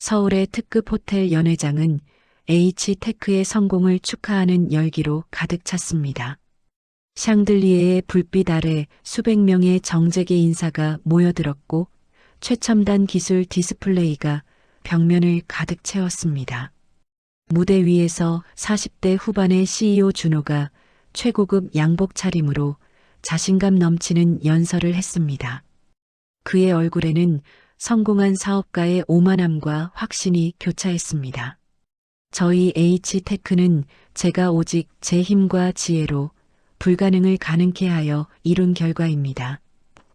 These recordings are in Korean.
서울의 특급 호텔 연회장은 H테크의 성공을 축하하는 열기로 가득 찼습니다. 샹들리에의 불빛 아래 수백 명의 정재계 인사가 모여들었고 최첨단 기술 디스플레이가 벽면을 가득 채웠습니다. 무대 위에서 40대 후반의 CEO 준호가 최고급 양복 차림으로 자신감 넘치는 연설을 했습니다. 그의 얼굴에는 성공한 사업가의 오만함과 확신이 교차했습니다. 저희 H테크는 제가 오직 제 힘과 지혜로 불가능을 가능케 하여 이룬 결과입니다.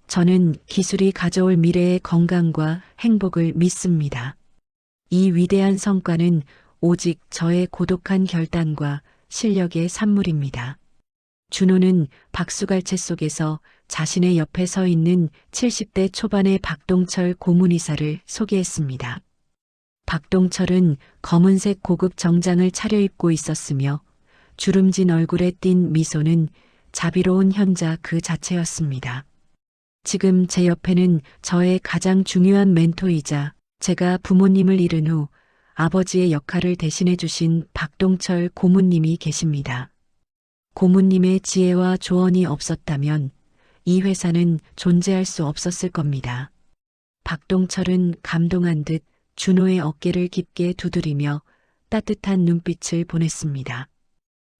저는 기술이 가져올 미래의 건강과 행복을 믿습니다. 이 위대한 성과는 오직 저의 고독한 결단과 실력의 산물입니다. 준호는 박수갈채 속에서 자신의 옆에 서 있는 70대 초반의 박동철 고문이사를 소개했습니다. 박동철은 검은색 고급 정장을 차려입고 있었으며 주름진 얼굴에 띈 미소는 자비로운 현자 그 자체였습니다. 지금 제 옆에는 저의 가장 중요한 멘토이자 제가 부모님을 잃은 후 아버지의 역할을 대신해 주신 박동철 고문님이 계십니다. 고문님의 지혜와 조언이 없었다면 이 회사는 존재할 수 없었을 겁니다. 박동철은 감동한 듯 준호의 어깨를 깊게 두드리며 따뜻한 눈빛을 보냈습니다.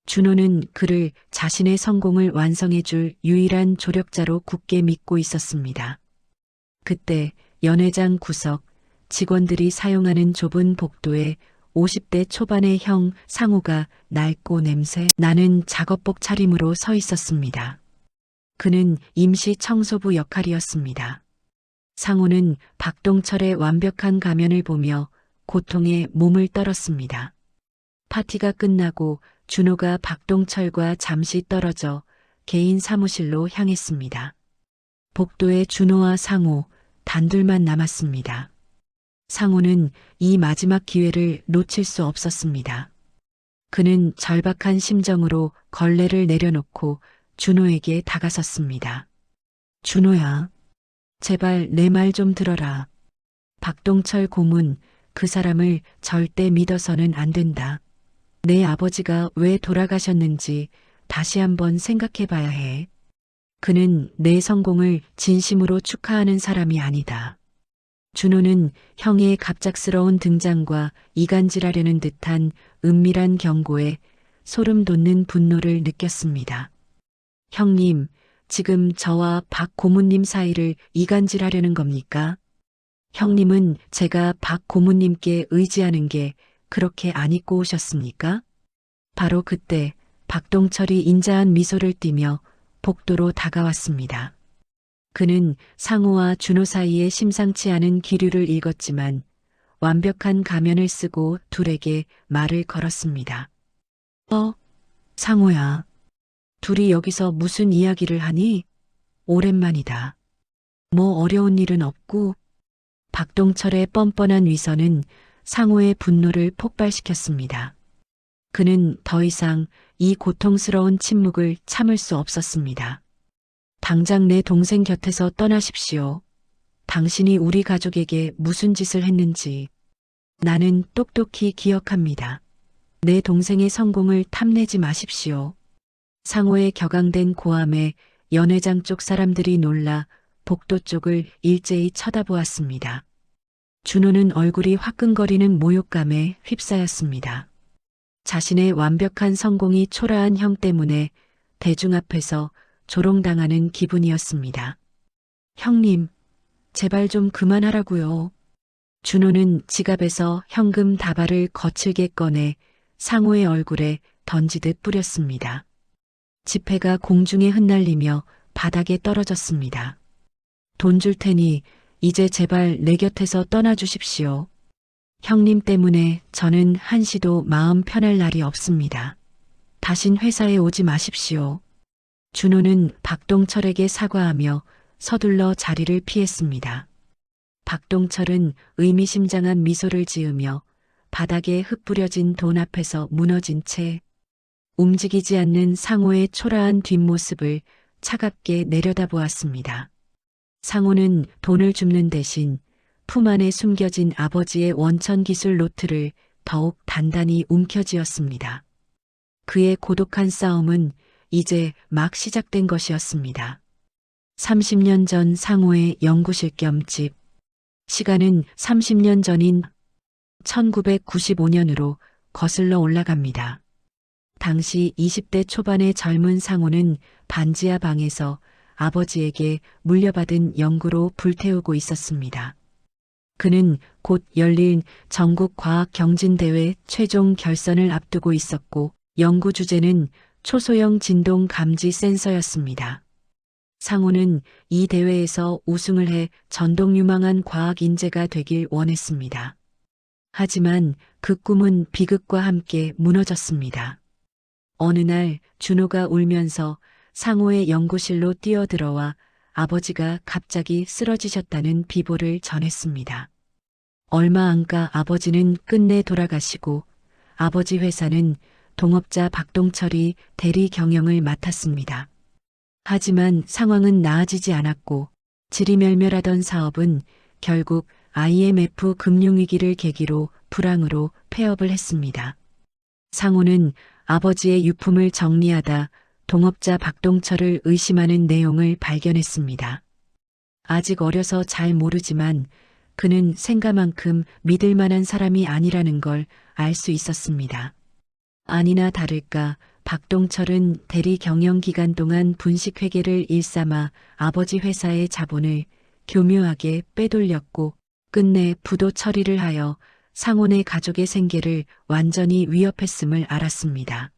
준호는 그를 자신의 성공을 완성해 줄 유일한 조력자로 굳게 믿고 있었습니다. 그때 연회장 구석 직원들이 사용하는 좁은 복도에 50대 초반의 형 상우가 낡고 냄새 나는 작업복 차림으로 서 있었습니다. 그는 임시 청소부 역할이었습니다. 상우는 박동철의 완벽한 가면을 보며 고통에 몸을 떨었습니다. 파티가 끝나고 준호가 박동철과 잠시 떨어져 개인 사무실로 향했습니다. 복도에 준호와 상우 단둘만 남았습니다. 상우는 이 마지막 기회를 놓칠 수 없었습니다. 그는 절박한 심정으로 걸레를 내려놓고 준호에게 다가섰습니다. 준호야, 제발 내 말 좀 들어라. 박동철 고문, 그 사람을 절대 믿어서는 안 된다. 내 아버지가 왜 돌아가셨는지 다시 한번 생각해 봐야 해. 그는 내 성공을 진심으로 축하하는 사람이 아니다. 준호는 형의 갑작스러운 등장과 이간질하려는 듯한 은밀한 경고에 소름 돋는 분노를 느꼈습니다. 형님, 지금 저와 박 고문님 사이를 이간질하려는 겁니까? 형님은 제가 박 고문님께 의지하는 게 그렇게 안 잊고 오셨습니까? 바로 그때 박동철이 인자한 미소를 띠며 복도로 다가왔습니다. 그는 상우와 준호 사이에 심상치 않은 기류를 읽었지만 완벽한 가면을 쓰고 둘에게 말을 걸었습니다. 상우야. 둘이 여기서 무슨 이야기를 하니? 오랜만이다. 뭐 어려운 일은 없고? 박동철의 뻔뻔한 위선은 상우의 분노를 폭발시켰습니다. 그는 더 이상 이 고통스러운 침묵을 참을 수 없었습니다. 당장 내 동생 곁에서 떠나십시오. 당신이 우리 가족에게 무슨 짓을 했는지 나는 똑똑히 기억합니다. 내 동생의 성공을 탐내지 마십시오. 상호의 격앙된 고함에 연회장 쪽 사람들이 놀라 복도 쪽을 일제히 쳐다보았습니다. 준호는 얼굴이 화끈거리는 모욕감에 휩싸였습니다. 자신의 완벽한 성공이 초라한 형 때문에 대중 앞에서 조롱당하는 기분이었습니다. 형님, 제발 좀 그만하라고요. 준호는 지갑에서 현금 다발을 거칠게 꺼내 상호의 얼굴에 던지듯 뿌렸습니다. 지폐가 공중에 흩날리며 바닥에 떨어졌습니다. 돈 줄 테니 이제 제발 내 곁에서 떠나주십시오. 형님 때문에 저는 한시도 마음 편할 날이 없습니다. 다신 회사에 오지 마십시오. 준호는 박동철에게 사과하며 서둘러 자리를 피했습니다. 박동철은 의미심장한 미소를 지으며 바닥에 흩뿌려진 돈 앞에서 무너진 채 움직이지 않는 상호의 초라한 뒷모습을 차갑게 내려다보았습니다. 상호는 돈을 줍는 대신 품 안에 숨겨진 아버지의 원천 기술 노트를 더욱 단단히 움켜쥐었습니다. 그의 고독한 싸움은 이제 막 시작된 것이었습니다. 30년 전 상호의 연구실 겸 집. 시간은 30년 전인 1995년으로 거슬러 올라갑니다. 당시 20대 초반의 젊은 상호는 반지하 방에서 아버지에게 물려받은 연구로 불태우고 있었습니다. 그는 곧 열릴 전국 과학 경진대회 최종 결선을 앞두고 있었고 연구 주제는 초소형 진동 감지 센서였습니다. 상호는 이 대회에서 우승을 해 전동유망한 과학 인재가 되길 원했습니다. 하지만 그 꿈은 비극과 함께 무너졌습니다. 어느 날 준호가 울면서 상호의 연구실로 뛰어들어와 아버지가 갑자기 쓰러지셨다는 비보를 전했습니다. 얼마 안가 아버지는 끝내 돌아가시고 아버지 회사는 동업자 박동철이 대리 경영을 맡았습니다. 하지만 상황은 나아지지 않았고 지리멸멸하던 사업은 결국 IMF 금융위기를 계기로 불황으로 폐업을 했습니다. 상호는 아버지의 유품을 정리하다 동업자 박동철을 의심하는 내용을 발견했습니다. 아직 어려서 잘 모르지만 그는 생가만큼 믿을 만한 사람이 아니라는 걸 알 수 있었습니다. 아니나 다를까 박동철은 대리 경영 기간 동안 분식회계를 일삼아 아버지 회사의 자본을 교묘하게 빼돌렸고 끝내 부도 처리를 하여 상혼의 가족의 생계를 완전히 위협했음을 알았습니다.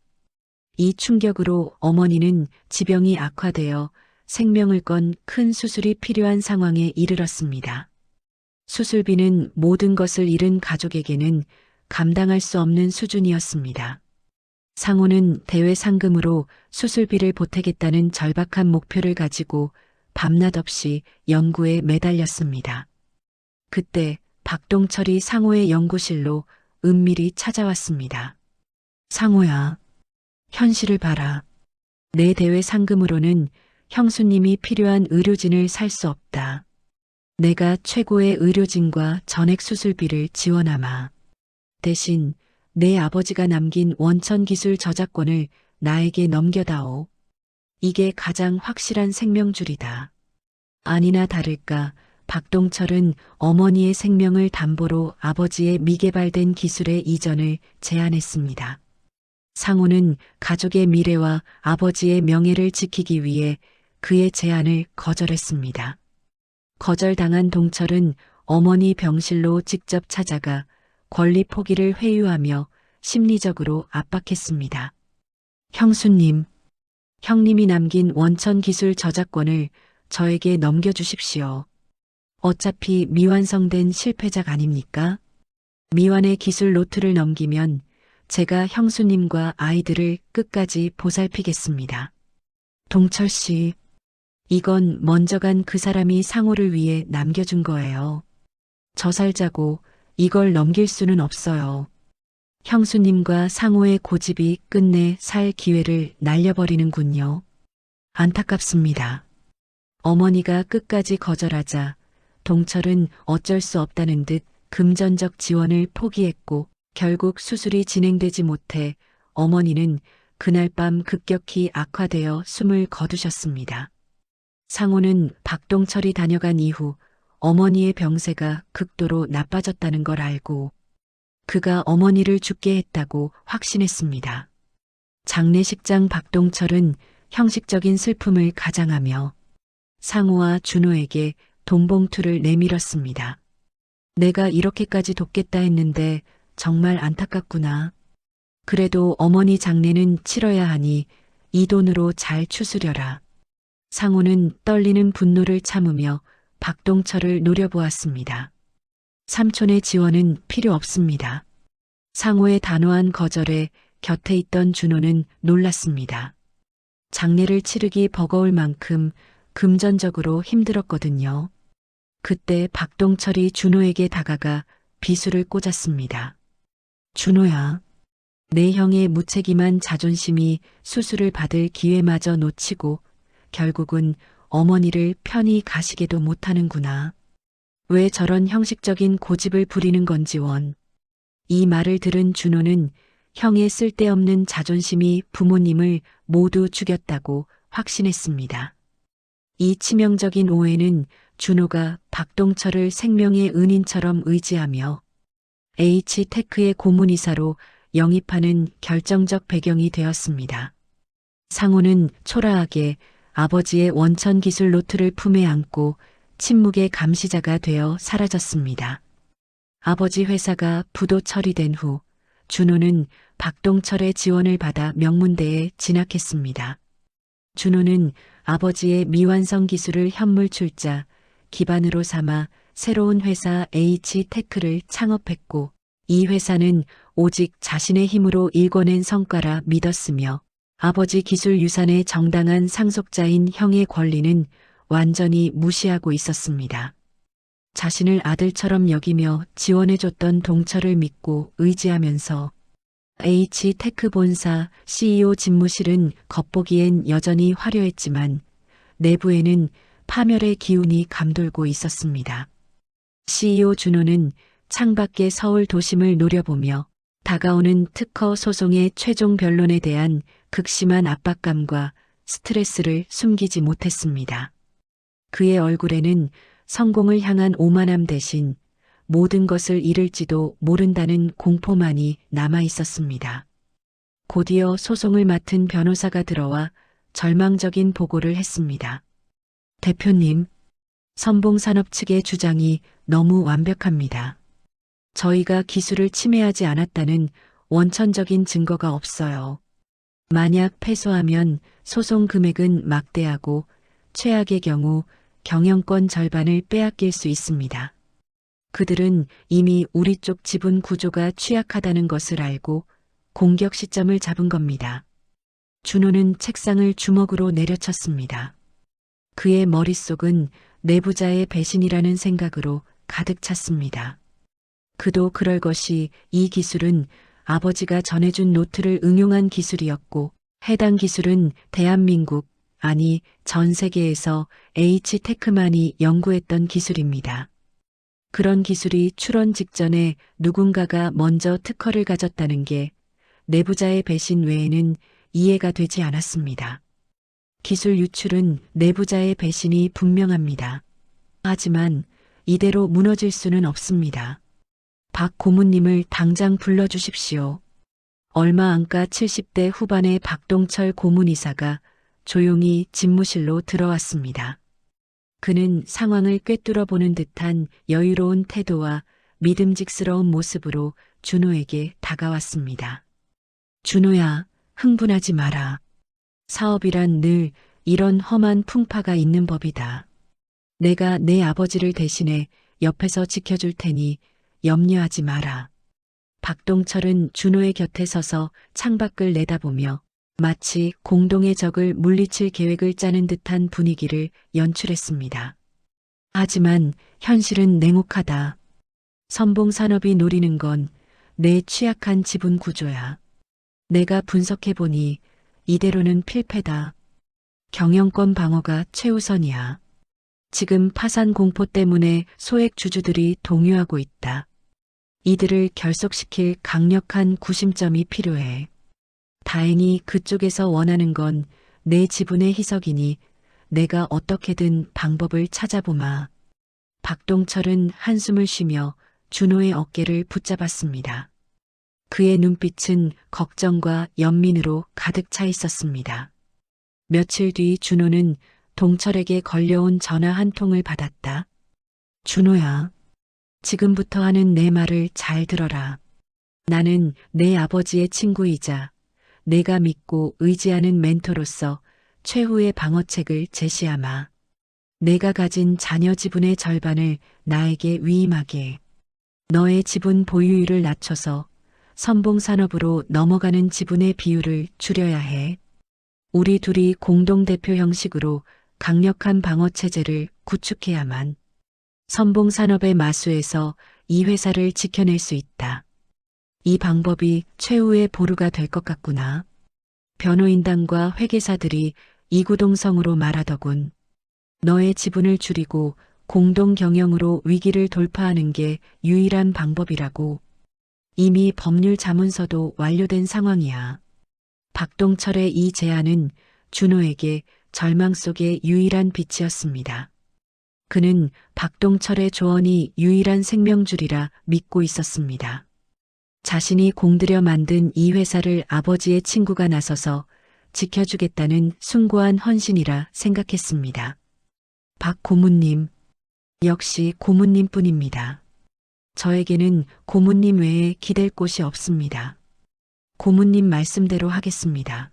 이 충격으로 어머니는 지병이 악화되어 생명을 건 큰 수술이 필요한 상황에 이르렀습니다. 수술비는 모든 것을 잃은 가족에게는 감당할 수 없는 수준이었습니다. 상호는 대회 상금으로 수술비를 보태겠다는 절박한 목표를 가지고 밤낮 없이 연구에 매달렸습니다. 그때 박동철이 상호의 연구실로 은밀히 찾아왔습니다. 상호야, 현실을 봐라. 내 대회 상금으로는 형수님이 필요한 의료진을 살 수 없다. 내가 최고의 의료진과 전액 수술비를 지원하마. 대신 내 아버지가 남긴 원천 기술 저작권을 나에게 넘겨다오. 이게 가장 확실한 생명줄이다. 아니나 다를까 박동철은 어머니의 생명을 담보로 아버지의 미개발된 기술의 이전을 제안했습니다. 상호는 가족의 미래와 아버지의 명예를 지키기 위해 그의 제안을 거절했습니다. 거절당한 동철은 어머니 병실로 직접 찾아가 권리 포기를 회유하며 심리적으로 압박했습니다. 형수님, 형님이 남긴 원천 기술 저작권을 저에게 넘겨주십시오. 어차피 미완성된 실패작 아닙니까? 미완의 기술 노트를 넘기면 제가 형수님과 아이들을 끝까지 보살피겠습니다. 동철 씨, 이건 먼저 간 그 사람이 상호를 위해 남겨준 거예요. 저 살자고 이걸 넘길 수는 없어요. 형수님과 상호의 고집이 끝내 살 기회를 날려버리는군요. 안타깝습니다. 어머니가 끝까지 거절하자 동철은 어쩔 수 없다는 듯 금전적 지원을 포기했고 결국 수술이 진행되지 못해 어머니는 그날 밤 급격히 악화되어 숨을 거두셨습니다. 상호는 박동철이 다녀간 이후 어머니의 병세가 극도로 나빠졌다는 걸 알고 그가 어머니를 죽게 했다고 확신했습니다. 장례식장 박동철은 형식적인 슬픔을 가장하며 상호와 준호에게 돈봉투를 내밀었습니다. 내가 이렇게까지 돕겠다 했는데 정말 안타깝구나. 그래도 어머니 장례는 치러야 하니 이 돈으로 잘 추스려라. 상호는 떨리는 분노를 참으며 박동철을 노려보았습니다. 삼촌의 지원은 필요 없습니다. 상호의 단호한 거절에 곁에 있던 준호는 놀랐습니다. 장례를 치르기 버거울 만큼 금전적으로 힘들었거든요. 그때 박동철이 준호에게 다가가 비수를 꽂았습니다. 준호야, 내 형의 무책임한 자존심이 수술을 받을 기회마저 놓치고 결국은 어머니를 편히 가시게도 못하는구나. 왜 저런 형식적인 고집을 부리는 건지 원. 이 말을 들은 준호는 형의 쓸데없는 자존심이 부모님을 모두 죽였다고 확신했습니다. 이 치명적인 오해는 준호가 박동철을 생명의 은인처럼 의지하며 H테크의 고문이사로 영입하는 결정적 배경이 되었습니다. 상호는 초라하게 아버지의 원천 기술 노트를 품에 안고 침묵의 감시자가 되어 사라졌습니다. 아버지 회사가 부도 처리된 후 준호는 박동철의 지원을 받아 명문대에 진학했습니다. 준호는 아버지의 미완성 기술을 현물 출자 기반으로 삼아 새로운 회사 H테크를 창업했고 이 회사는 오직 자신의 힘으로 일궈낸 성과라 믿었으며 아버지 기술 유산의 정당한 상속자인 형의 권리는 완전히 무시하고 있었습니다. 자신을 아들처럼 여기며 지원해줬던 동철을 믿고 의지하면서 H테크 본사 CEO 집무실은 겉보기엔 여전히 화려했지만 내부에는 파멸의 기운이 감돌고 있었습니다. CEO 준호는 창밖의 서울 도심을 노려보며 다가오는 특허 소송의 최종 변론에 대한 극심한 압박감과 스트레스를 숨기지 못했습니다. 그의 얼굴에는 성공을 향한 오만함 대신 모든 것을 잃을지도 모른다는 공포만이 남아 있었습니다. 곧이어 소송을 맡은 변호사가 들어와 절망적인 보고를 했습니다. 대표님, 선봉산업 측의 주장이 너무 완벽합니다. 저희가 기술을 침해하지 않았다는 원천적인 증거가 없어요. 만약 패소하면 소송 금액은 막대하고 최악의 경우 경영권 절반을 빼앗길 수 있습니다. 그들은 이미 우리 쪽 지분 구조가 취약하다는 것을 알고 공격 시점을 잡은 겁니다. 준호는 책상을 주먹으로 내려쳤습니다. 그의 머릿속은 내부자의 배신이라는 생각으로 가득 찼습니다. 그도 그럴 것이 이 기술은 아버지가 전해준 노트를 응용한 기술이었고 해당 기술은 대한민국, 아니 전 세계에서 H테크만이 연구했던 기술입니다. 그런 기술이 출원 직전에 누군가가 먼저 특허를 가졌다는 게 내부자의 배신 외에는 이해가 되지 않았습니다. 기술 유출은 내부자의 배신이 분명합니다. 하지만 이대로 무너질 수는 없습니다. 박 고문님을 당장 불러주십시오. 얼마 안가 70대 후반의 박동철 고문이사가 조용히 집무실로 들어왔습니다. 그는 상황을 꿰뚫어 보는 듯한 여유로운 태도와 믿음직스러운 모습으로 준호에게 다가왔습니다. 준호야, 흥분하지 마라. 사업이란 늘 이런 험한 풍파가 있는 법이다. 내가 내 아버지를 대신해 옆에서 지켜줄 테니 염려하지 마라. 박동철은 준호의 곁에 서서 창밖을 내다보며 마치 공동의 적을 물리칠 계획을 짜는 듯한 분위기를 연출했습니다. 하지만 현실은 냉혹하다. 선봉산업이 노리는 건 내 취약한 지분 구조야. 내가 분석해보니 이대로는 필패다. 경영권 방어가 최우선이야. 지금 파산 공포 때문에 소액 주주들이 동요하고 있다. 이들을 결속시킬 강력한 구심점이 필요해. 다행히 그쪽에서 원하는 건 내 지분의 희석이니 내가 어떻게든 방법을 찾아보마. 박동철은 한숨을 쉬며 준호의 어깨를 붙잡았습니다. 그의 눈빛은 걱정과 연민으로 가득 차 있었습니다. 며칠 뒤 준호는 동철에게 걸려온 전화 한 통을 받았다. 준호야, 지금부터 하는 내 말을 잘 들어라. 나는 내 아버지의 친구이자 내가 믿고 의지하는 멘토로서 최후의 방어책을 제시하마. 내가 가진 자녀 지분의 절반을 나에게 위임하게. 너의 지분 보유율을 낮춰서 선봉산업으로 넘어가는 지분의 비율을 줄여야 해. 우리 둘이 공동대표 형식으로 강력한 방어체제를 구축해야만 선봉산업의 마수에서 이 회사를 지켜낼 수 있다. 이 방법이 최후의 보루가 될 것 같구나. 변호인단과 회계사들이 이구동성으로 말하더군. 너의 지분을 줄이고 공동 경영으로 위기를 돌파하는 게 유일한 방법이라고. 이미 법률 자문서도 완료된 상황이야. 박동철의 이 제안은 준호에게 절망 속의 유일한 빛이었습니다. 그는 박동철의 조언이 유일한 생명줄이라 믿고 있었습니다. 자신이 공들여 만든 이 회사를 아버지의 친구가 나서서 지켜주겠다는 숭고한 헌신이라 생각했습니다. 박 고문님, 역시 고문님뿐입니다. 저에게는 고문님 외에 기댈 곳이 없습니다. 고문님 말씀대로 하겠습니다.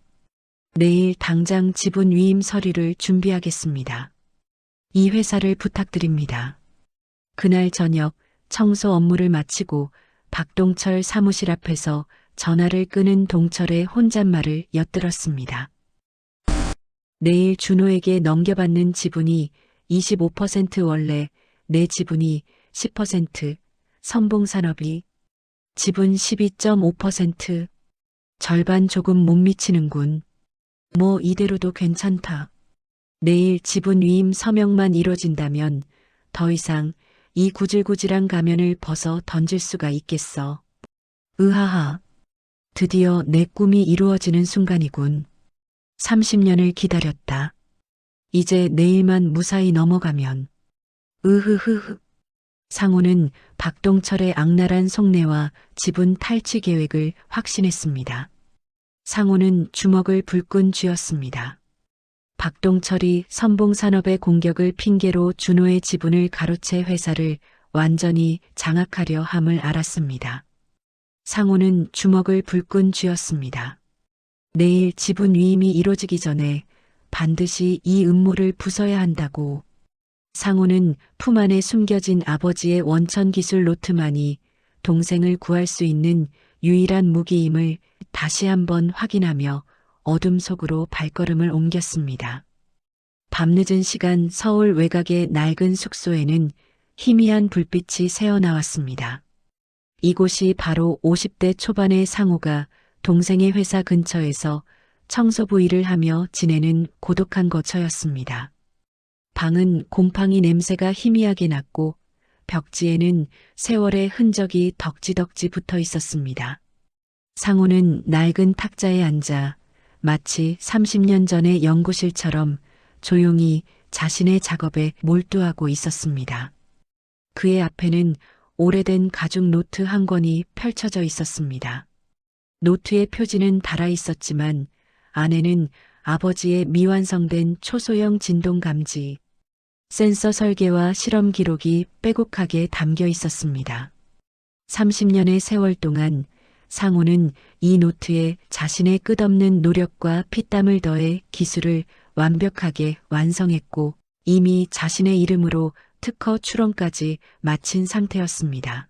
내일 당장 지분 위임 서류를 준비하겠습니다. 이 회사를 부탁드립니다. 그날 저녁 청소 업무를 마치고 박동철 사무실 앞에서 전화를 끄는 동철의 혼잣말을 엿들었습니다. 내일 준호에게 넘겨받는 지분이 25% 원래 내 지분이 10%, 선봉산업이 지분 12.5%, 절반 조금 못 미치는군. 뭐 이대로도 괜찮다. 내일 지분 위임 서명만 이뤄진다면 더 이상 이 구질구질한 가면을 벗어 던질 수가 있겠어. 으하하. 드디어 내 꿈이 이루어지는 순간이군. 30년을 기다렸다. 이제 내일만 무사히 넘어가면. 으흐흐흐. 상호는 박동철의 악랄한 속내와 지분 탈취 계획을 확신했습니다. 상호는 주먹을 불끈 쥐었습니다. 박동철이 선봉산업의 공격을 핑계로 준호의 지분을 가로채 회사를 완전히 장악하려 함을 알았습니다. 상호는 주먹을 불끈 쥐었습니다. 내일 지분 위임이 이루어지기 전에 반드시 이 음모를 부숴야 한다고. 상호는 품 안에 숨겨진 아버지의 원천 기술 노트만이 동생을 구할 수 있는 유일한 무기임을 다시 한번 확인하며 어둠 속으로 발걸음을 옮겼습니다. 밤늦은 시간 서울 외곽의 낡은 숙소에는 희미한 불빛이 새어나왔습니다. 이곳이 바로 50대 초반의 상호가 동생의 회사 근처에서 청소부 일을 하며 지내는 고독한 거처였습니다. 방은 곰팡이 냄새가 희미하게 났고 벽지에는 세월의 흔적이 덕지덕지 붙어 있었습니다. 상호는 낡은 탁자에 앉아 마치 30년 전의 연구실처럼 조용히 자신의 작업에 몰두하고 있었습니다. 그의 앞에는 오래된 가죽 노트 한 권이 펼쳐져 있었습니다. 노트의 표지는 달아 있었지만 안에는 아버지의 미완성된 초소형 진동 감지, 센서 설계와 실험 기록이 빼곡하게 담겨 있었습니다. 30년의 세월 동안 상호는 이 노트에 자신의 끝없는 노력과 피땀을 더해 기술을 완벽하게 완성했고 이미 자신의 이름으로 특허 출원까지 마친 상태였습니다.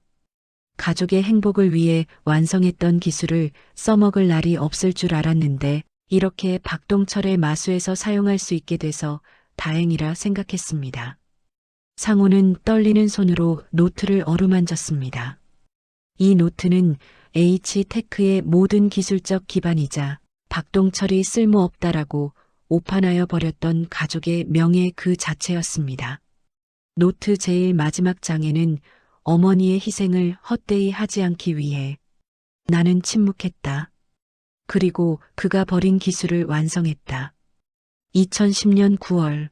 가족의 행복을 위해 완성했던 기술을 써먹을 날이 없을 줄 알았는데 이렇게 박동철의 마수에서 사용할 수 있게 돼서 다행이라 생각했습니다. 상호는 떨리는 손으로 노트를 어루만졌습니다. 이 노트는 H테크의 모든 기술적 기반이자 박동철이 쓸모없다라고 오판하여 버렸던 가족의 명예 그 자체였습니다. 노트 제일 마지막 장에는 어머니의 희생을 헛되이 하지 않기 위해 나는 침묵했다. 그리고 그가 버린 기술을 완성했다. 2010년 9월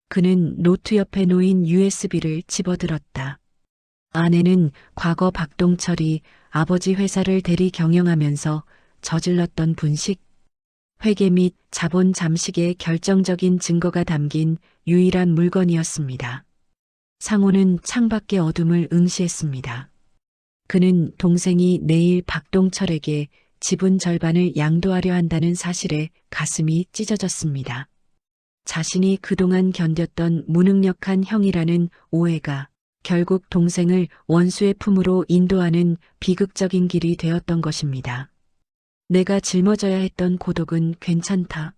그는 노트 옆에 놓인 USB를 집어들었다. 안에는 과거 박동철이 아버지 회사를 대리 경영하면서 저질렀던 분식, 회계 및 자본 잠식의 결정적인 증거가 담긴 유일한 물건이었습니다. 상호는 창밖의 어둠을 응시했습니다. 그는 동생이 내일 박동철에게 지분 절반을 양도하려 한다는 사실에 가슴이 찢어졌습니다. 자신이 그동안 견뎠던 무능력한 형이라는 오해가 결국 동생을 원수의 품으로 인도하는 비극적인 길이 되었던 것입니다. 내가 짊어져야 했던 고독은 괜찮다.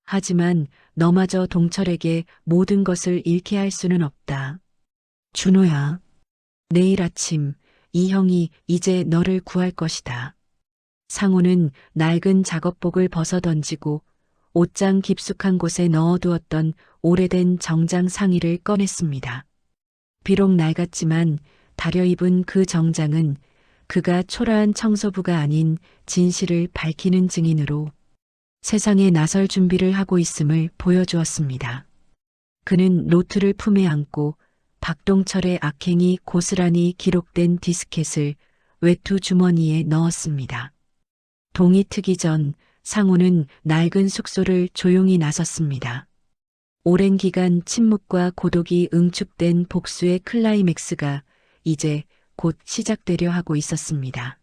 하지만 너마저 동철에게 모든 것을 잃게 할 수는 없다. 준호야, 내일 아침 이 형이 이제 너를 구할 것이다. 상호는 낡은 작업복을 벗어던지고 옷장 깊숙한 곳에 넣어두었던 오래된 정장 상의를 꺼냈습니다. 비록 낡았지만 다려입은 그 정장은 그가 초라한 청소부가 아닌 진실을 밝히는 증인으로 세상에 나설 준비를 하고 있음을 보여주었습니다. 그는 노트를 품에 안고 박동철의 악행이 고스란히 기록된 디스켓을 외투 주머니에 넣었습니다. 동이 트기 전 상우는 낡은 숙소를 조용히 나섰습니다. 오랜 기간 침묵과 고독이 응축된 복수의 클라이맥스가 이제 곧 시작되려 하고 있었습니다.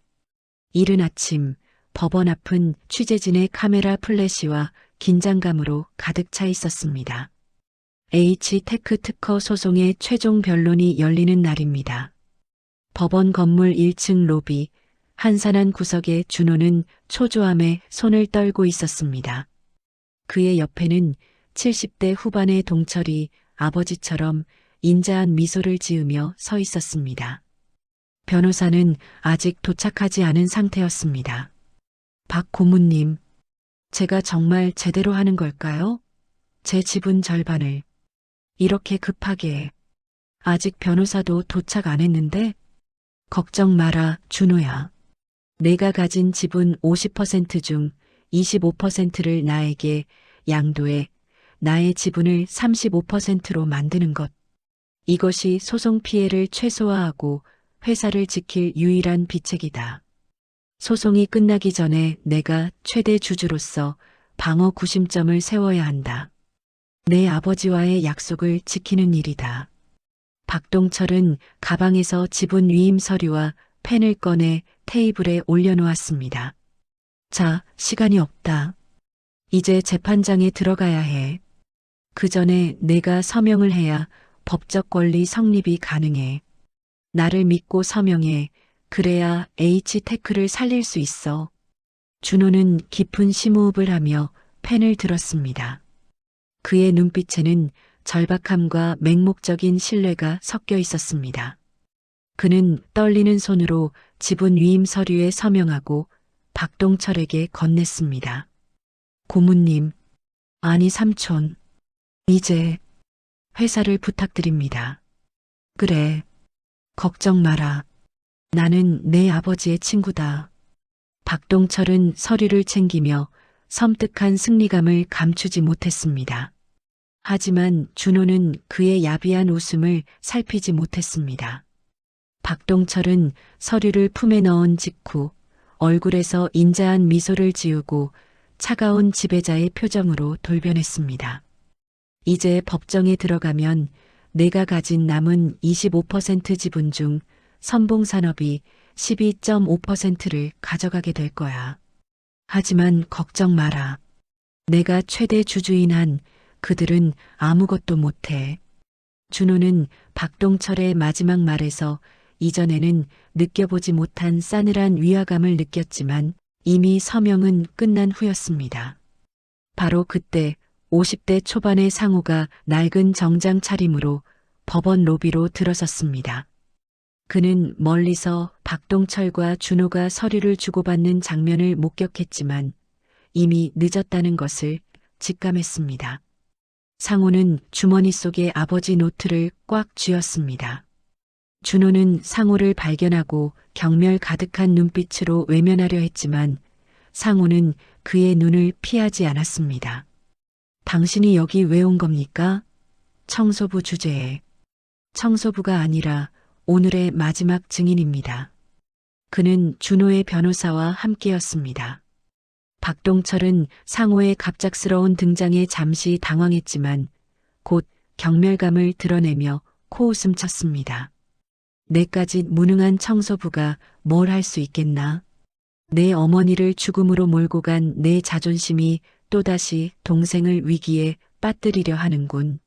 이른 아침 법원 앞은 취재진의 카메라 플래시와 긴장감으로 가득 차 있었습니다. H테크 특허 소송의 최종 변론이 열리는 날입니다. 법원 건물 1층 로비 한산한 구석에 준호는 초조함에 손을 떨고 있었습니다. 그의 옆에는 70대 후반의 동철이 아버지처럼 인자한 미소를 지으며 서 있었습니다. 변호사는 아직 도착하지 않은 상태였습니다. 박 고문님, 제가 정말 제대로 하는 걸까요? 제 지분 절반을. 이렇게 급하게. 아직 변호사도 도착 안 했는데? 걱정 마라, 준호야. 내가 가진 지분 50% 중 25%를 나에게 양도해 나의 지분을 35%로 만드는 것. 이것이 소송 피해를 최소화하고 회사를 지킬 유일한 비책이다. 소송이 끝나기 전에 내가 최대 주주로서 방어 구심점을 세워야 한다. 내 아버지와의 약속을 지키는 일이다. 박동철은 가방에서 지분 위임 서류와 펜을 꺼내 테이블에 올려놓았습니다. 자, 시간이 없다. 이제 재판장에 들어가야 해. 그 전에 내가 서명을 해야 법적 권리 성립이 가능해. 나를 믿고 서명해. 그래야 H테크를 살릴 수 있어. 준호는 깊은 심호흡을 하며 펜을 들었습니다. 그의 눈빛에는 절박함과 맹목적인 신뢰가 섞여 있었습니다. 그는 떨리는 손으로 지분 위임 서류에 서명하고 박동철에게 건넸습니다. 고문님, 아니 삼촌, 이제 회사를 부탁드립니다. 그래, 걱정 마라. 나는 내 아버지의 친구다. 박동철은 서류를 챙기며 섬뜩한 승리감을 감추지 못했습니다. 하지만 준호는 그의 야비한 웃음을 살피지 못했습니다. 박동철은 서류를 품에 넣은 직후 얼굴에서 인자한 미소를 지우고 차가운 지배자의 표정으로 돌변했습니다. 이제 법정에 들어가면 내가 가진 남은 25% 지분 중 선봉산업이 12.5%를 가져가게 될 거야. 하지만 걱정 마라. 내가 최대 주주인 한 그들은 아무것도 못해. 준호는 박동철의 마지막 말에서 이전에는 느껴보지 못한 싸늘한 위화감을 느꼈지만 이미 서명은 끝난 후였습니다. 바로 그때 50대 초반의 상우가 낡은 정장 차림으로 법원 로비로 들어섰습니다. 그는 멀리서 박동철과 준호가 서류를 주고받는 장면을 목격했지만 이미 늦었다는 것을 직감했습니다. 상우는 주머니 속에 아버지 노트를 꽉 쥐었습니다. 준호는 상우를 발견하고 경멸 가득한 눈빛으로 외면하려 했지만 상우는 그의 눈을 피하지 않았습니다. 당신이 여기 왜 온 겁니까? 청소부 주제에. 청소부가 아니라 오늘의 마지막 증인입니다. 그는 준호의 변호사와 함께였습니다. 박동철은 상호의 갑작스러운 등장에 잠시 당황했지만 곧 경멸감을 드러내며 코웃음 쳤습니다. 내까지 무능한 청소부가 뭘 할 수 있겠나? 내 어머니를 죽음으로 몰고 간 내 자존심이 또다시 동생을 위기에 빠뜨리려 하는군.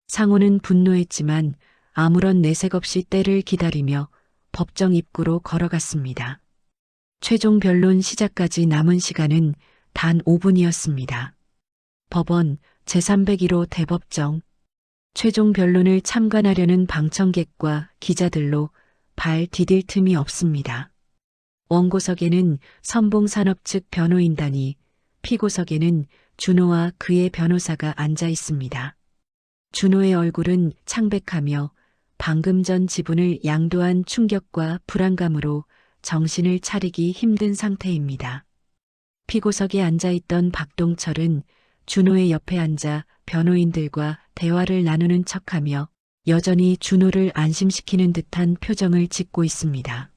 상호는 분노했지만 아무런 내색 없이 때를 기다리며 법정 입구로 걸어갔습니다. 최종 변론 시작까지 남은 시간은 단 5분이었습니다. 법원 제301호 대법정. 최종 변론을 참관하려는 방청객과 기자들로 발 디딜 틈이 없습니다. 원고석에는 선봉산업 측 변호인단이, 피고석에는 준호와 그의 변호사가 앉아 있습니다. 준호의 얼굴은 창백하며 방금 전 지분을 양도한 충격과 불안감으로 정신을 차리기 힘든 상태입니다. 피고석에 앉아있던 박동철은 준호의 옆에 앉아 변호인들과 대화를 나누는 척하며 여전히 준호를 안심시키는 듯한 표정을 짓고 있습니다.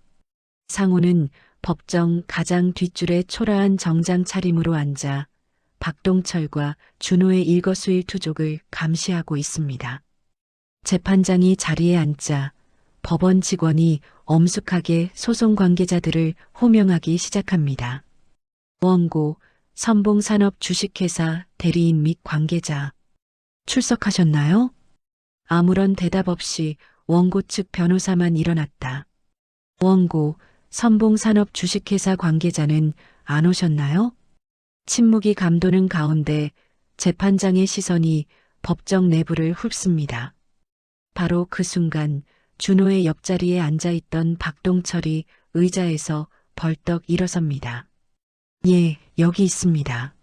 상호는 법정 가장 뒷줄에 초라한 정장 차림으로 앉아 박동철과 준호의 일거수일투족을 감시하고 있습니다. 재판장이 자리에 앉자 법원 직원이 엄숙하게 소송 관계자들을 호명하기 시작합니다. 원고, 선봉산업 주식회사 대리인 및 관계자. 출석하셨나요? 아무런 대답 없이 원고 측 변호사만 일어났다. 원고, 선봉산업 주식회사 관계자는 안 오셨나요? 침묵이 감도는 가운데 재판장의 시선이 법정 내부를 훑습니다. 바로 그 순간 준호의 옆자리에 앉아있던 박동철이 의자에서 벌떡 일어섭니다. 예, 여기 있습니다.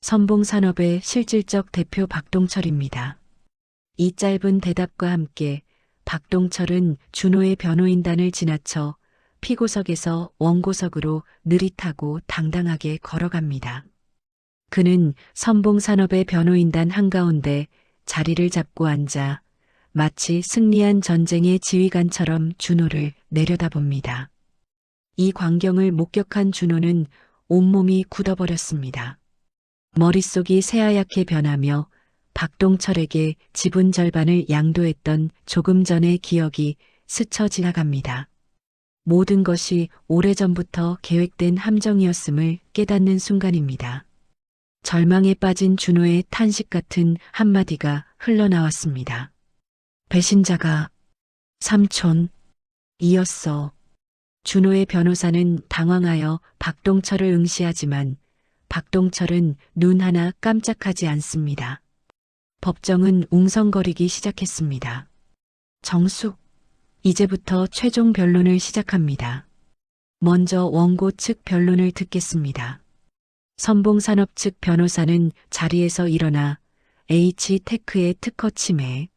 선봉산업의 실질적 대표 박동철입니다. 이 짧은 대답과 함께 박동철은 준호의 변호인단을 지나쳐 피고석에서 원고석으로 느릿하고 당당하게 걸어갑니다. 그는 선봉산업의 변호인단 한가운데 자리를 잡고 앉아 마치 승리한 전쟁의 지휘관처럼 준호를 내려다봅니다. 이 광경을 목격한 준호는 온몸이 굳어버렸습니다. 머릿속이 새하얗게 변하며 박동철에게 지분 절반을 양도했던 조금 전의 기억이 스쳐 지나갑니다. 모든 것이 오래전부터 계획된 함정이었음을 깨닫는 순간입니다. 절망에 빠진 준호의 탄식 같은 한마디가 흘러나왔습니다. 배신자가 삼촌 이었어. 준호의 변호사는 당황하여 박동철을 응시하지만 박동철은 눈 하나 깜짝하지 않습니다. 법정은 웅성거리기 시작했습니다. 정숙, 이제부터 최종 변론을 시작합니다. 먼저 원고 측 변론을 듣겠습니다. 선봉산업 측 변호사는 자리에서 일어나 H테크의 특허 침해,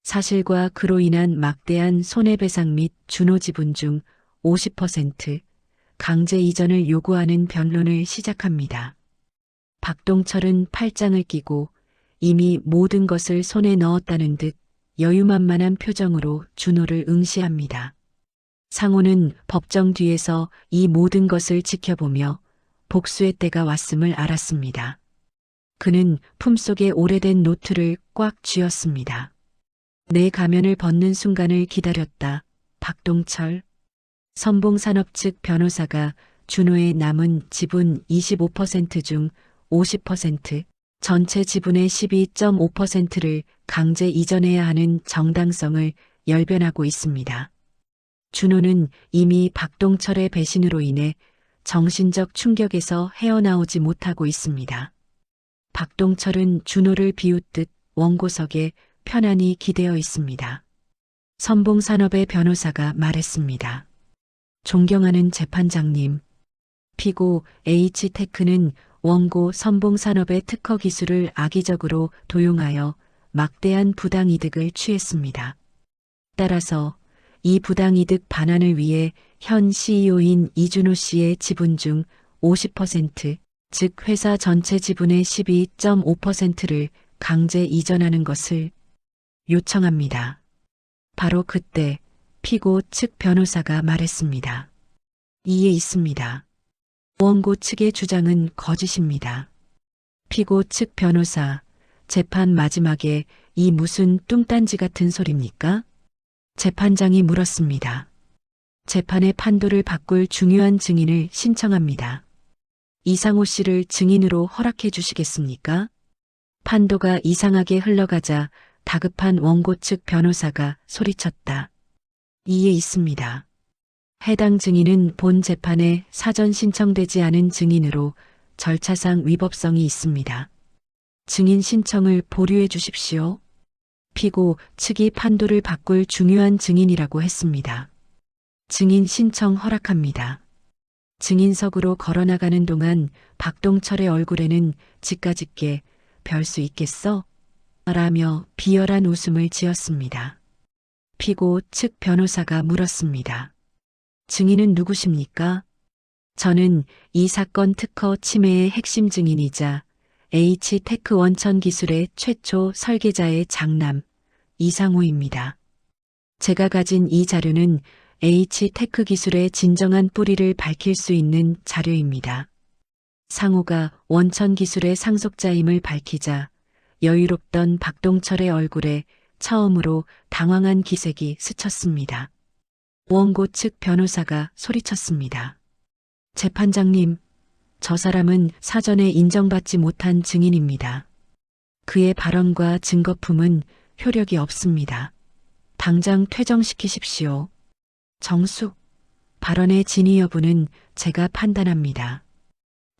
사실과 그로 인한 막대한 손해배상 및 준호 지분 중 50% 강제 이전을 요구하는 변론을 시작합니다. 박동철은 팔짱을 끼고 이미 모든 것을 손에 넣었다는 듯 여유만만한 표정으로 준호를 응시합니다. 상호는 법정 뒤에서 이 모든 것을 지켜보며 복수의 때가 왔음을 알았습니다. 그는 품속에 오래된 노트를 꽉 쥐었습니다. 내 가면을 벗는 순간을 기다렸다. 박동철. 선봉산업 측 변호사가 준호의 남은 지분 25% 중 50%, 전체 지분의 12.5%를 강제 이전해야 하는 정당성을 열변하고 있습니다. 준호는 이미 박동철의 배신으로 인해 정신적 충격에서 헤어나오지 못하고 있습니다. 박동철은 준호를 비웃듯 원고석에 편안히 기대어 있습니다. 선봉산업의 변호사가 말했습니다. 존경하는 재판장님, 피고 H테크는 원고 선봉산업의 특허 기술을 악의적으로 도용하여 막대한 부당이득을 취했습니다. 따라서 이 부당이득 반환을 위해 현 CEO인 이준호 씨의 지분 중 50%, 즉 회사 전체 지분의 12.5%를 강제 이전하는 것을 요청합니다. 바로 그때 피고 측 변호사가 말했습니다. 이에 있습니다. 원고 측의 주장은 거짓입니다. 피고 측 변호사, 재판 마지막에 이 무슨 뚱딴지 같은 소리입니까? 재판장이 물었습니다. 재판의 판도를 바꿀 중요한 증인을 신청합니다. 이상호 씨를 증인으로 허락해 주시겠습니까? 판도가 이상하게 흘러가자 다급한 원고 측 변호사가 소리쳤다. 이에 있습니다. 해당 증인은 본 재판에 사전 신청되지 않은 증인으로 절차상 위법성이 있습니다. 증인 신청을 보류해 주십시오. 피고 측이 판도를 바꿀 중요한 증인이라고 했습니다. 증인 신청 허락합니다. 증인석으로 걸어나가는 동안 박동철의 얼굴에는 지까짓게 별 수 있겠어? 라며 비열한 웃음을 지었습니다. 피고 측 변호사가 물었습니다. 증인은 누구십니까? 저는 이 사건 특허 침해의 핵심 증인이자 H테크 원천 기술의 최초 설계자의 장남 이상호입니다. 제가 가진 이 자료는 H테크 기술의 진정한 뿌리를 밝힐 수 있는 자료입니다. 상호가 원천 기술의 상속자임을 밝히자 여유롭던 박동철의 얼굴에 처음으로 당황한 기색이 스쳤습니다. 원고 측 변호사가 소리쳤습니다. 재판장님, 저 사람은 사전에 인정받지 못한 증인입니다. 그의 발언과 증거품은 효력이 없습니다. 당장 퇴정시키십시오. 정숙, 발언의 진위 여부는 제가 판단합니다.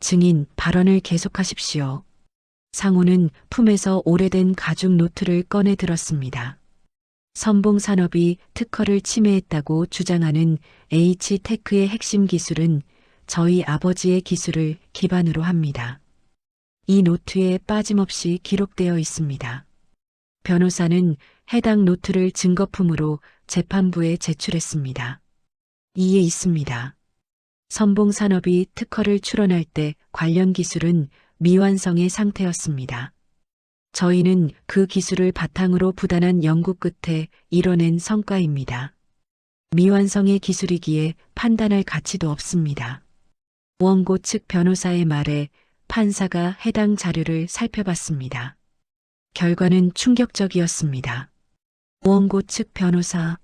증인, 발언을 계속하십시오. 상호는 품에서 오래된 가죽 노트를 꺼내 들었습니다. 선봉산업이 특허를 침해했다고 주장하는 H테크의 핵심 기술은 저희 아버지의 기술을 기반으로 합니다. 이 노트에 빠짐없이 기록되어 있습니다. 변호사는 해당 노트를 증거품으로 재판부에 제출했습니다. 이에 있습니다. 선봉산업이 특허를 출원할 때 관련 기술은 미완성의 상태였습니다. 저희는 그 기술을 바탕으로 부단한 연구 끝에 이뤄낸 성과입니다. 미완성의 기술이기에 판단할 가치도 없습니다. 원고 측 변호사의 말에 판사가 해당 자료를 살펴봤습니다. 결과는 충격적이었습니다. 원고 측 변호사,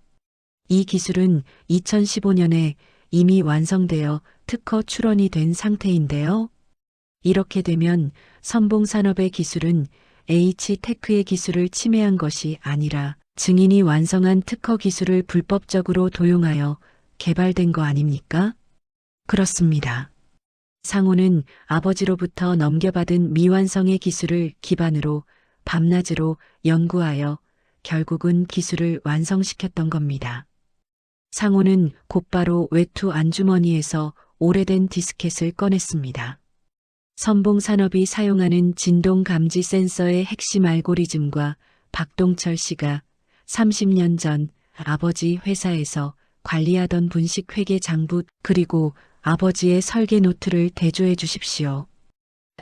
이 기술은 2015년에 이미 완성되어 특허 출원이 된 상태인데요. 이렇게 되면 선봉산업의 기술은 H테크의 기술을 침해한 것이 아니라 증인이 완성한 특허 기술을 불법적으로 도용하여 개발된 거 아닙니까? 그렇습니다. 상호는 아버지로부터 넘겨받은 미완성의 기술을 기반으로 밤낮으로 연구하여 결국은 기술을 완성시켰던 겁니다. 상호는 곧바로 외투 안주머니에서 오래된 디스켓을 꺼냈습니다. 선봉산업이 사용하는 진동 감지 센서의 핵심 알고리즘과 박동철 씨가 30년 전 아버지 회사에서 관리하던 분식 회계 장부 그리고 아버지의 설계 노트를 대조해 주십시오.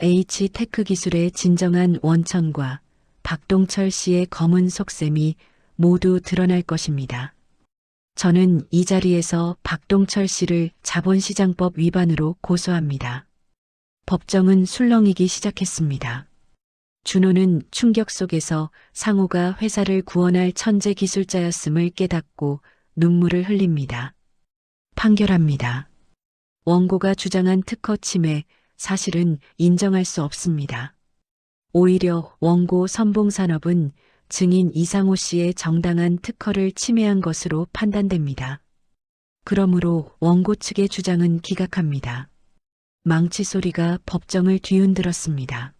H테크 기술의 진정한 원천과 박동철 씨의 검은 속셈이 모두 드러날 것입니다. 저는 이 자리에서 박동철 씨를 자본시장법 위반으로 고소합니다. 법정은 술렁이기 시작했습니다. 준호는 충격 속에서 상호가 회사를 구원할 천재 기술자였음을 깨닫고 눈물을 흘립니다. 판결합니다. 원고가 주장한 특허 침해 사실은 인정할 수 없습니다. 오히려 원고 선봉산업은 증인 이상호 씨의 정당한 특허를 침해한 것으로 판단됩니다. 그러므로 원고 측의 주장은 기각합니다. 망치 소리가 법정을 뒤흔들었습니다.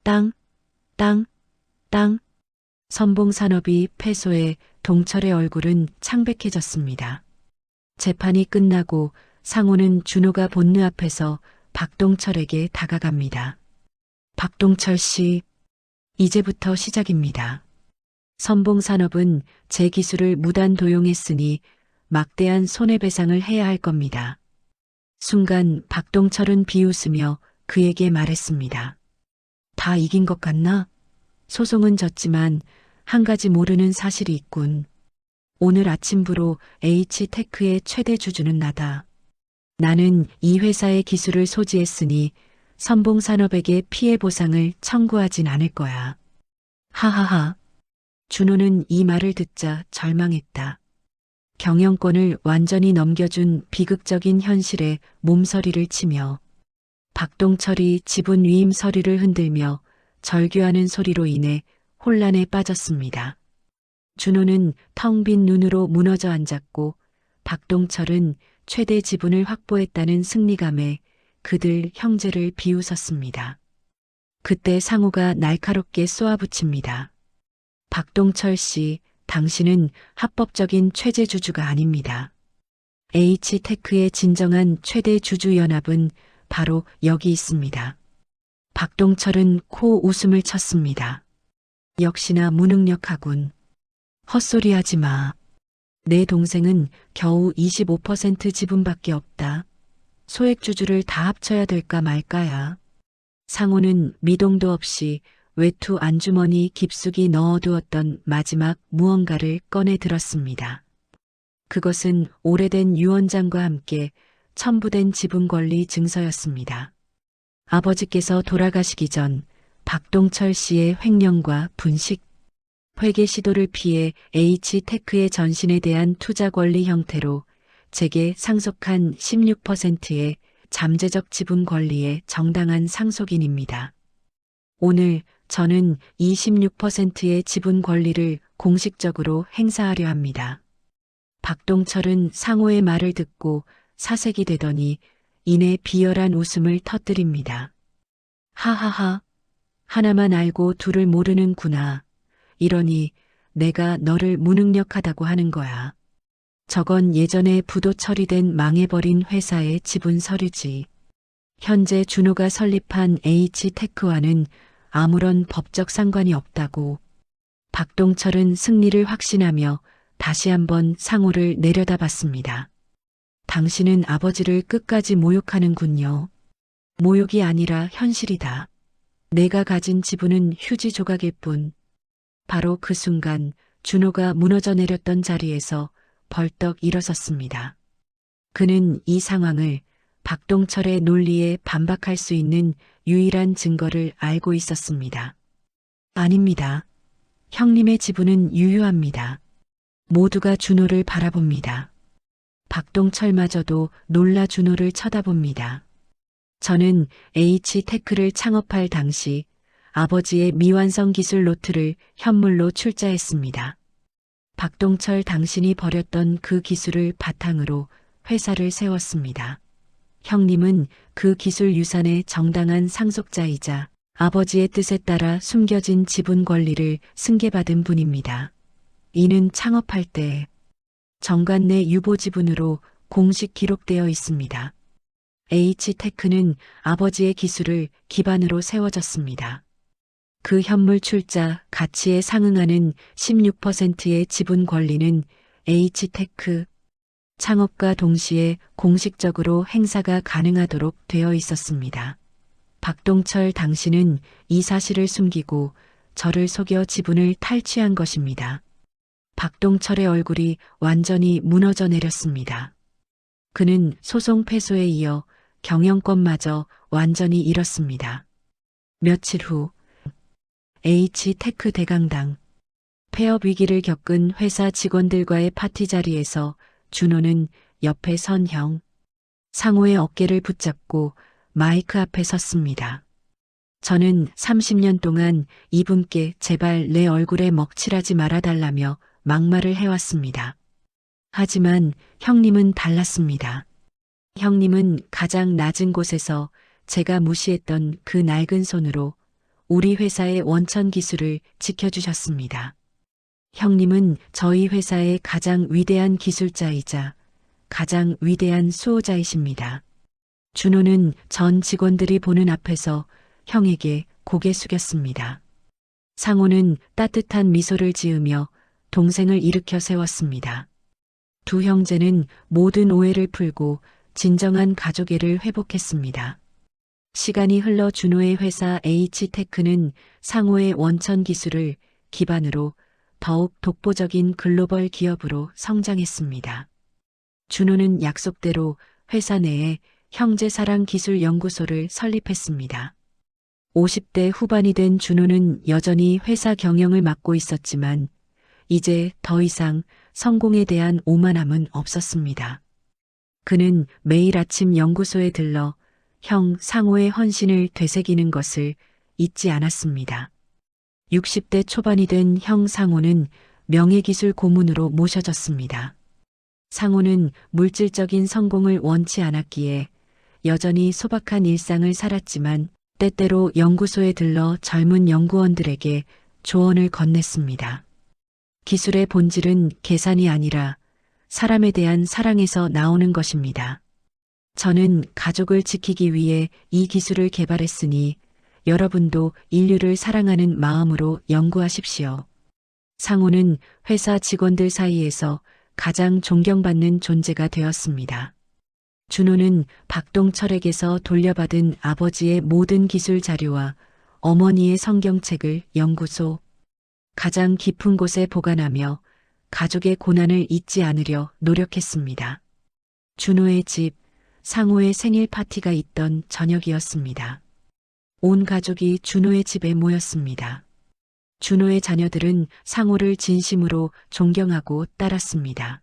땅, 땅, 땅. 선봉산업이 패소해 동철의 얼굴은 창백해졌습니다. 재판이 끝나고 상호는 준호가 본느 앞에서 박동철에게 다가갑니다. 박동철 씨, 이제부터 시작입니다. 선봉산업은 제 기술을 무단 도용했으니 막대한 손해배상을 해야 할 겁니다. 순간 박동철은 비웃으며 그에게 말했습니다. 다 이긴 것 같나? 소송은 졌지만 한 가지 모르는 사실이 있군. 오늘 아침부로 H테크의 최대 주주는 나다. 나는 이 회사의 기술을 소지했으니 선봉산업에게 피해 보상을 청구하진 않을 거야. 하하하. 준호는 이 말을 듣자 절망했다. 경영권을 완전히 넘겨준 비극적인 현실에 몸서리를 치며 박동철이 지분 위임 서류를 흔들며 절규하는 소리로 인해 혼란에 빠졌습니다. 준호는 텅 빈 눈으로 무너져 앉았고 박동철은 최대 지분을 확보했다는 승리감에 그들 형제를 비웃었습니다. 그때 상호가 날카롭게 쏘아붙입니다. 박동철 씨, 당신은 합법적인 최대 주주가 아닙니다. H테크의 진정한 최대 주주 연합은 바로 여기 있습니다. 박동철은 코 웃음을 쳤습니다. 역시나 무능력하군. 헛소리하지 마. 내 동생은 겨우 25% 지분밖에 없다. 소액주주를 다 합쳐야 될까 말까야. 상호는 미동도 없이 외투 안주머니 깊숙이 넣어두었던 마지막 무언가를 꺼내 들었습니다. 그것은 오래된 유언장과 함께 첨부된 지분 권리 증서였습니다. 아버지께서 돌아가시기 전 박동철 씨의 횡령과 분식, 회계 시도를 피해 H테크의 전신에 대한 투자 권리 형태로 제게 상속한 16%의 잠재적 지분 권리의 정당한 상속인입니다. 오늘 저는 26%의 지분 권리를 공식적으로 행사하려 합니다. 박동철은 상호의 말을 듣고 사색이 되더니 이내 비열한 웃음을 터뜨립니다. 하하하, 하나만 알고 둘을 모르는구나. 이러니 내가 너를 무능력하다고 하는 거야. 저건 예전에 부도 처리된 망해버린 회사의 지분 서류지. 현재 준호가 설립한 H테크와는 아무런 법적 상관이 없다고. 박동철은 승리를 확신하며 다시 한번 상호를 내려다봤습니다. 당신은 아버지를 끝까지 모욕하는군요. 모욕이 아니라 현실이다. 내가 가진 지분은 휴지 조각일 뿐. 바로 그 순간 준호가 무너져 내렸던 자리에서 벌떡 일어섰습니다. 그는 이 상황을 박동철의 논리에 반박할 수 있는 유일한 증거를 알고 있었습니다. 아닙니다. 형님의 지분은 유효합니다. 모두가 준호를 바라봅니다. 박동철마저도 놀라 준호를 쳐다봅니다. 저는 H테크를 창업할 당시 아버지의 미완성 기술 노트를 현물로 출자했습니다. 박동철 당신이 버렸던 그 기술을 바탕으로 회사를 세웠습니다. 형님은 그 기술 유산의 정당한 상속자이자 아버지의 뜻에 따라 숨겨진 지분 권리를 승계받은 분입니다. 이는 창업할 때 정관내 유보 지분으로 공식 기록되어 있습니다. H테크는 아버지의 기술을 기반으로 세워졌습니다. 그 현물 출자 가치에 상응하는 16%의 지분 권리는 H테크 창업과 동시에 공식적으로 행사가 가능하도록 되어 있었습니다. 박동철 당신은 이 사실을 숨기고 저를 속여 지분을 탈취한 것입니다. 박동철의 얼굴이 완전히 무너져 내렸습니다. 그는 소송 패소에 이어 경영권마저 완전히 잃었습니다. 며칠 후 H테크 대강당 폐업 위기를 겪은 회사 직원들과의 파티 자리에서 준호는 옆에 선 형 상호의 어깨를 붙잡고 마이크 앞에 섰습니다. 저는 30년 동안 이분께 제발 내 얼굴에 먹칠하지 말아달라며 막말을 해왔습니다. 하지만 형님은 달랐습니다. 형님은 가장 낮은 곳에서 제가 무시했던 그 낡은 손으로 우리 회사의 원천 기술을 지켜주셨습니다. 형님은 저희 회사의 가장 위대한 기술자이자 가장 위대한 수호자이십니다. 준호는 전 직원들이 보는 앞에서 형에게 고개 숙였습니다. 상호는 따뜻한 미소를 지으며 동생을 일으켜 세웠습니다. 두 형제는 모든 오해를 풀고 진정한 가족애를 회복했습니다. 시간이 흘러 준호의 회사 H테크는 상호의 원천 기술을 기반으로 더욱 독보적인 글로벌 기업으로 성장했습니다. 준호는 약속대로 회사 내에 형제사랑기술연구소를 설립했습니다. 50대 후반이 된 준호는 여전히 회사 경영을 맡고 있었지만 이제 더 이상 성공에 대한 오만함은 없었습니다. 그는 매일 아침 연구소에 들러 형 상호의 헌신을 되새기는 것을 잊지 않았습니다. 60대 초반이 된 형 상호는 명예기술 고문으로 모셔졌습니다. 상호는 물질적인 성공을 원치 않았기에 여전히 소박한 일상을 살았지만 때때로 연구소에 들러 젊은 연구원들에게 조언을 건넸습니다. 기술의 본질은 계산이 아니라 사람에 대한 사랑에서 나오는 것입니다. 저는 가족을 지키기 위해 이 기술을 개발했으니 여러분도 인류를 사랑하는 마음으로 연구하십시오. 상호는 회사 직원들 사이에서 가장 존경받는 존재가 되었습니다. 준호는 박동철에게서 돌려받은 아버지의 모든 기술 자료와 어머니의 성경책을 연구소 가장 깊은 곳에 보관하며 가족의 고난을 잊지 않으려 노력했습니다. 준호의 집, 상호의 생일 파티가 있던 저녁이었습니다. 온 가족이 준호의 집에 모였습니다. 준호의 자녀들은 상호를 진심으로 존경하고 따랐습니다.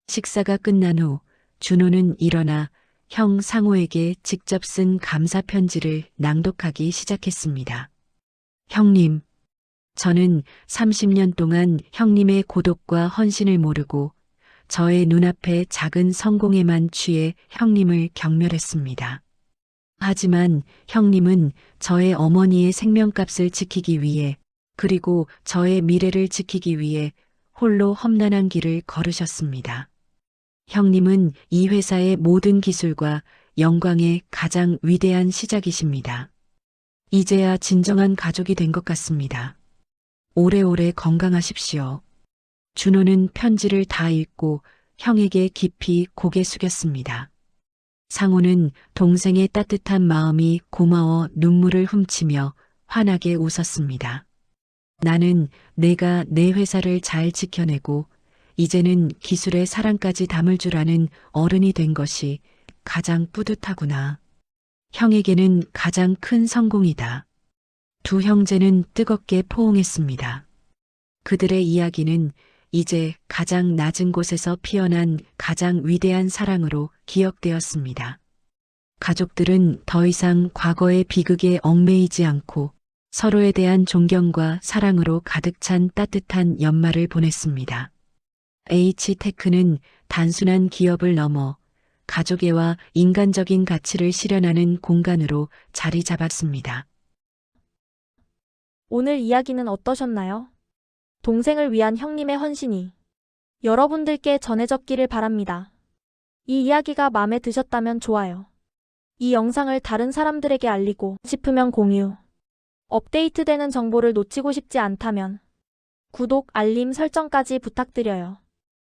식사가 끝난 후 준호는 일어나 형 상호에게 직접 쓴 감사 편지를 낭독하기 시작했습니다. 형님, 저는 30년 동안 형님의 고독과 헌신을 모르고 저의 눈앞에 작은 성공에만 취해 형님을 경멸했습니다. 하지만 형님은 저의 어머니의 생명값을 지키기 위해 그리고 저의 미래를 지키기 위해 홀로 험난한 길을 걸으셨습니다. 형님은 이 회사의 모든 기술과 영광의 가장 위대한 시작이십니다. 이제야 진정한 가족이 된 것 같습니다. 오래오래 건강하십시오. 준호는 편지를 다 읽고 형에게 깊이 고개 숙였습니다. 상호는 동생의 따뜻한 마음이 고마워 눈물을 훔치며 환하게 웃었습니다. 나는 내가 내 회사를 잘 지켜내고 이제는 기술의 사랑까지 담을 줄 아는 어른이 된 것이 가장 뿌듯하구나. 형에게는 가장 큰 성공이다. 두 형제는 뜨겁게 포옹했습니다. 그들의 이야기는 이제 가장 낮은 곳에서 피어난 가장 위대한 사랑으로 기억되었습니다. 가족들은 더 이상 과거의 비극에 얽매이지 않고 서로에 대한 존경과 사랑으로 가득 찬 따뜻한 연말을 보냈습니다. H테크는 단순한 기업을 넘어 가족애와 인간적인 가치를 실현하는 공간으로 자리 잡았습니다. 오늘 이야기는 어떠셨나요? 동생을 위한 형님의 헌신이 여러분들께 전해졌기를 바랍니다. 이 이야기가 마음에 드셨다면 좋아요. 이 영상을 다른 사람들에게 알리고 싶으면 공유. 업데이트되는 정보를 놓치고 싶지 않다면 구독, 알림 설정까지 부탁드려요.